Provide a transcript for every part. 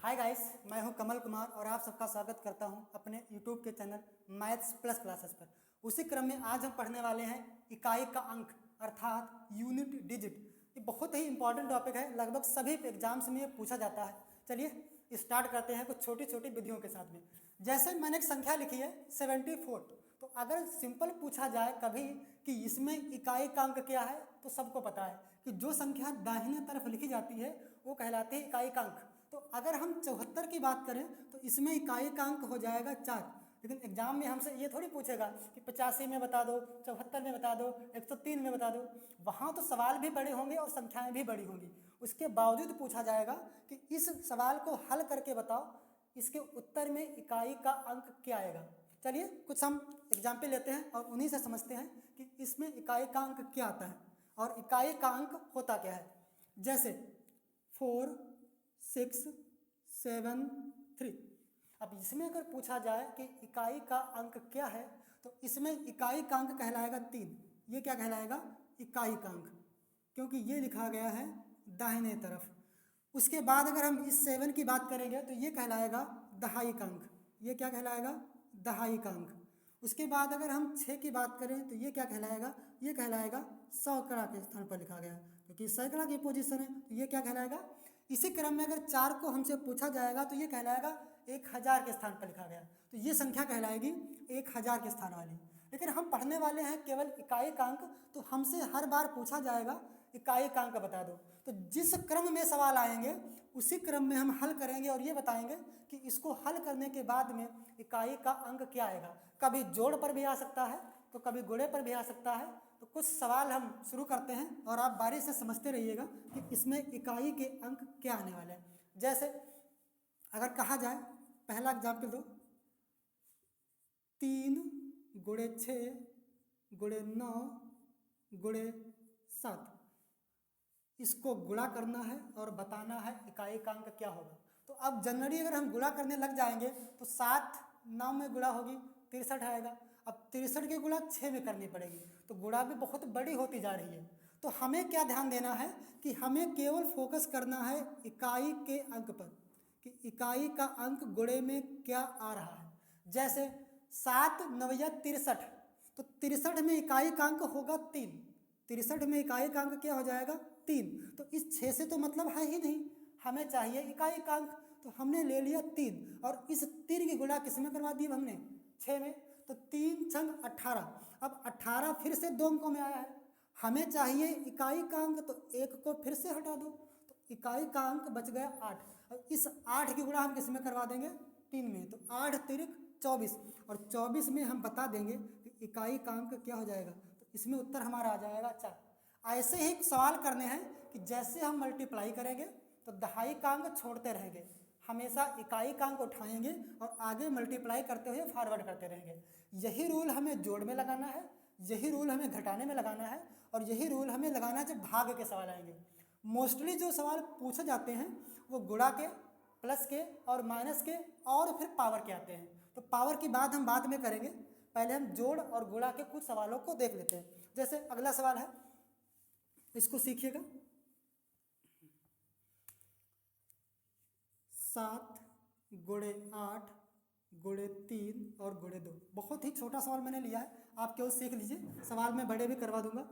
Hi guys, मैं हूं कमल कुमार और आप सबका स्वागत करता हूं अपने यूट्यूब के चैनल मैथ्स प्लस क्लासेस पर। उसी क्रम में आज हम पढ़ने वाले हैं इकाई का अंक अर्थात यूनिट डिजिट। ये बहुत ही इंपॉर्टेंट टॉपिक है, लगभग सभी एग्जाम्स में ये पूछा जाता है। चलिए स्टार्ट करते हैं कुछ छोटी छोटी विधियों के साथ में। जैसे मैंने एक संख्या लिखी है 74, तो अगर सिंपल पूछा जाए कभी कि इसमें इकाई का अंक क्या है तो सबको पता है कि जो संख्या दाहिने तरफ लिखी जाती है वो कहलाती है इकाई का अंक। तो अगर हम 74 की बात करें तो इसमें इकाई का अंक हो जाएगा 4। लेकिन एग्जाम में हमसे ये थोड़ी पूछेगा कि 85 में बता दो, 74 में बता दो, 103 में बता दो। वहाँ तो सवाल भी बड़े होंगे और संख्याएं भी बड़ी होंगी। उसके बावजूद पूछा जाएगा कि इस सवाल को हल करके बताओ इसके उत्तर में इकाई का अंक क्या आएगा। चलिए कुछ हम एग्जाम्पल लेते हैं और उन्हीं से समझते हैं कि इसमें इकाई का अंक क्या आता है और इकाई का अंक होता क्या है। जैसे 4, 6, 7, 3। अब इसमें अगर पूछा जाए कि इकाई का अंक क्या है तो इसमें इकाई का अंक कहलाएगा 3। ये क्या कहलाएगा? इकाई का अंक, क्योंकि ये लिखा गया है दाहिने तरफ। उसके बाद अगर हम इस 7 की बात करेंगे तो ये कहलाएगा दहाई का अंक। ये क्या कहलाएगा? दहाई का अंक। उसके बाद अगर हम 6 की बात करें तो ये क्या कहलाएगा? ये कहलाएगा सैकड़ा के स्थान पर लिखा गया, क्योंकि सैकड़ा की पोजीशन है तो ये क्या कहलाएगा? इसी क्रम में अगर 4 को हमसे पूछा जाएगा तो ये कहलाएगा 1000 के स्थान पर लिखा गया, तो ये संख्या कहलाएगी 1000 के स्थान वाली। लेकिन हम पढ़ने वाले हैं केवल इकाई का अंक, तो हमसे हर बार पूछा जाएगा इकाई का अंक बता दो। तो जिस क्रम में सवाल आएंगे उसी क्रम में हम हल करेंगे और ये बताएंगे कि इसको हल करने के बाद में इकाई का अंक क्या आएगा। कभी जोड़ पर भी आ सकता है तो कभी गुणे पर भी आ सकता है। तो कुछ सवाल हम शुरू करते हैं और आप बारी से समझते रहिएगा कि इसमें इकाई के अंक क्या आने वाले हैं। जैसे अगर कहा जाए, पहला एग्जाम्पल दो, 3 गुणे 6 गुणे 9 गुणे 7। इसको गुणा करना है और बताना है इकाई का अंक क्या होगा। तो अब जनरली अगर हम गुणा करने लग जाएंगे तो 7 9 में गुणा होगी 63 आएगा। अब 63 की गुणा 6 में करनी पड़ेगी, तो गुणा भी बहुत बड़ी होती जा रही है। तो हमें क्या ध्यान देना है कि हमें केवल फोकस करना है इकाई के अंक पर कि इकाई का अंक गुणे में क्या आ रहा है। जैसे 7 9 63, तो 63 में इकाई का अंक होगा 3। 63 में इकाई का अंक क्या हो जाएगा? 3। तो इस 6 से तो मतलब है ही नहीं, हमें चाहिए इकाई का अंक, तो हमने ले लिया 3 और इस 3 की गुणा किस में करवा दी हमने? 6 में। तो 3 छंग 18। अब 18 फिर से 2 अंकों में आया है, हमें चाहिए इकाई का अंक, तो 1 को फिर से हटा दो तो इकाई का अंक बच गया 8। और इस 8 की गुणा हम किस में करवा देंगे? 3 में। तो 8 तिरिक 24 और 24 में हम बता देंगे कि इकाई का अंक क्या हो जाएगा। तो इसमें उत्तर हमारा आ जाएगा 4। ऐसे ही सवाल करने हैं कि जैसे हम मल्टीप्लाई करेंगे तो दहाई का अंक छोड़ते रहेंगे, हमेशा इकाई का अंक उठाएंगे और आगे मल्टीप्लाई करते हुए फॉरवर्ड करते रहेंगे। यही रूल हमें जोड़ में लगाना है, यही रूल हमें घटाने में लगाना है और यही रूल हमें लगाना है जब भाग के सवाल आएंगे। मोस्टली जो सवाल पूछे जाते हैं वो गुणा के, प्लस के और माइनस के और फिर पावर के आते हैं। तो पावर की बात हम बाद में करेंगे, पहले हम जोड़ और गुणा के कुछ सवालों को देख लेते हैं। जैसे अगला सवाल है, इसको सीखिएगा। 7 गुणे 8 गुणे 3 और गुणे 2। बहुत ही छोटा सवाल मैंने लिया है, आप केवल सीख लीजिए, सवाल मैं बड़े भी करवा दूंगा।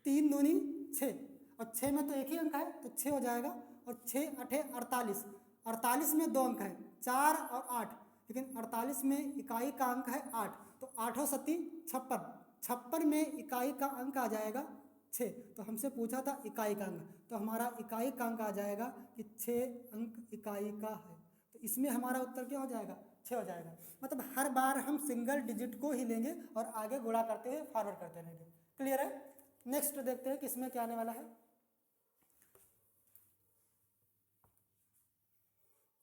3 दूनी 6 और 6 में तो एक ही अंक है तो 6 हो जाएगा और 6 8 48। 48 में 2 अंक है 4 और 8, लेकिन 48 में इकाई का अंक है 8, तो 8 7 56। 56 में इकाई का अंक आ जाएगा 6। तो हमसे पूछा था इकाई का अंक, तो हमारा इकाई का अंक आ जाएगा कि 6 अंक इकाई का है। तो इसमें हमारा उत्तर क्या हो जाएगा? 6 हो जाएगा। मतलब हर बार हम सिंगल डिजिट को ही लेंगे और आगे गुणा करते हुए फॉरवर्ड करते रहेंगे। क्लियर है? नेक्स्ट देखते हैं कि इसमें क्या आने वाला है।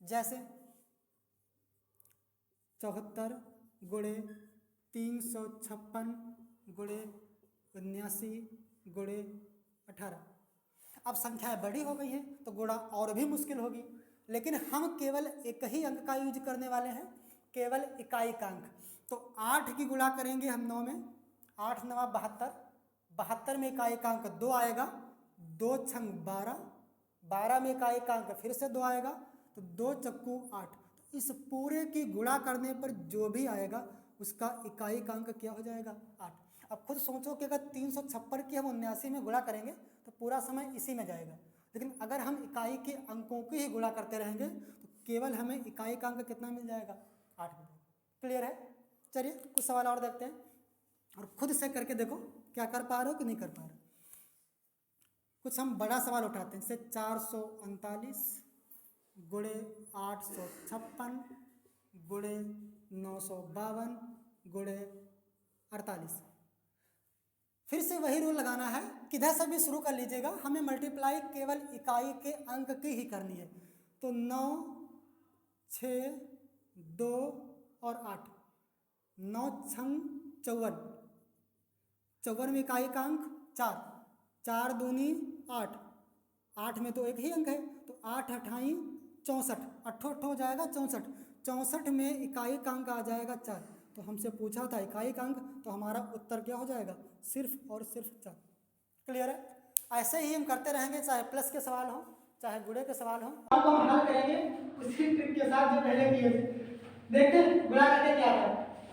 जैसे 74 गुणे 356 गुणे 79 गुणे 18। अब संख्याएं बड़ी हो गई हैं तो गुणा और भी मुश्किल होगी, लेकिन हम केवल एक ही अंक का यूज करने वाले हैं, केवल इकाई का अंक। तो 8 की गुणा करेंगे हम 9 में, 8 9 72। 72 में इकाई का अंक 2 आएगा, 2 छंग 12। 12 में इकाई का अंक फिर से 2 आएगा, तो 2 चक्कू 8। तो इस पूरे की गुणा करने पर जो भी आएगा उसका इकाई का अंक क्या हो जाएगा 8। अब खुद सोचो कि अगर 356 की हम 79 में गुणा करेंगे तो पूरा समय इसी में जाएगा, लेकिन अगर हम इकाई के अंकों की ही गुणा करते रहेंगे तो केवल हमें इकाई का अंक कितना मिल जाएगा 8 मिल जाएगा। क्लियर है? चलिए कुछ सवाल और देखते हैं और खुद से करके देखो क्या कर पा रहे हो कि नहीं कर पा रहे हो। कुछ हम बड़ा सवाल उठाते हैं, जैसे 439 गुणे 856 गुणे 952 गुणे 48। फिर से वही रूल लगाना है, किधर से भी शुरू कर लीजिएगा, हमें मल्टीप्लाई केवल इकाई के अंक की ही करनी है। तो 9, 6, 2 और 8, 9 छंग 54, 54 में इकाई का अंक 4, 4 दूनी 8, 8 में तो एक ही अंक है, तो 8 अठाई 64, अट्ठो अट्ठो हो जाएगा 64, 64 में इकाई का अंक आ जाएगा 4। तो हमसे पूछा था इकाई का अंक, तो हमारा उत्तर क्या हो जाएगा सिर्फ और सिर्फ 4। क्लियर है? ऐसे ही हम करते रहेंगे, चाहे प्लस के सवाल हो चाहे गुणे के सवाल हो। अब हम हल करेंगे उसी ट्रिक के साथ जो पहले किए थे। देखते हैं गुणा करके क्या था।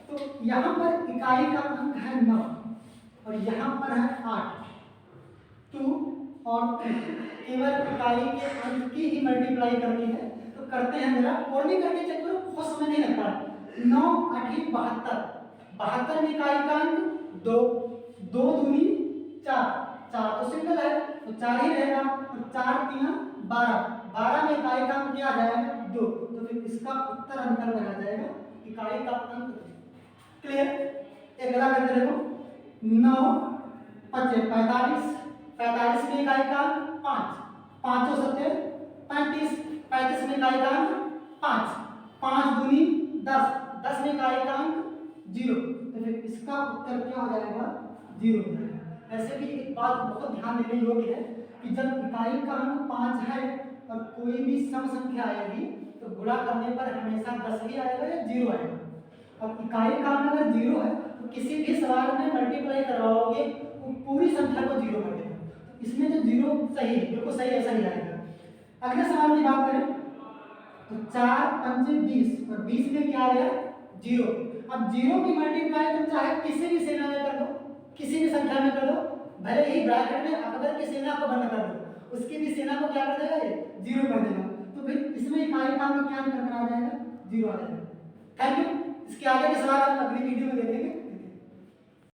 तो यहाँ पर इकाई का अंक है 9 और यहाँ पर है 8, 2 और 3, केवल इकाई के अंक की ही मल्टीप्लाई करनी है। तो करते हैं जरा, और नहीं करके चेक करो, बहुत समय नहीं लगता। 9 8 72, 72 में इकाई का अंक 2, 2 दूनी 4, 4 तो सिंगल है तो 4 ही रहेगा, तो 4 3 12, 12 में इकाई का अंक क्या आ जाएगा 2। तो फिर इसका उत्तर अंतर में आ जाएगा इकाई का अंक। क्लियर? एक गला करके देखो, 9 5 45, 45 में इकाई का अंक 5, 5 7 35, 35 में इकाई का अंक 5, 5 दूनी 10, 10 में इकाई का अंक 0। तो फिर इसका उत्तर क्या हो जाएगा 0 हो जाएगा। ऐसे भी एक बात बहुत ध्यान देने योग्य है कि जब इकाई का अंक 5 है और कोई भी सम संख्या आएगी तो गुणा करने पर हमेशा 10 ही आएगा या 0 आएगा। अब इकाई का अंक अगर 0 है तो किसी भी सवाल में मल्टीप्लाई करवाओगे वो पूरी संख्या को 0 कर देगा। तो इसमें जो 0 सही है, बिल्कुल सही ऐसा ही आएगा। अगले सवाल की बात करें तो 4 5 20 और 20 में क्या आ गया 0। अब 0 की मल्टीप्लाई तुम चाहे किसी भी सेना में कर दो, किसी भी संख्या में कर दो, भले ही ब्रैकेट में अकबर की सेना को बंद कर दो, उसकी भी सेना को क्या कर देगा ये 0 कर देगा। तो फिर इसमें इकाई का अंक क्या अंतर आ जाएगा 0 आ जाएगा। Thank you. इसके आगे के सवाल हम अगली वीडियो में देखेंगे।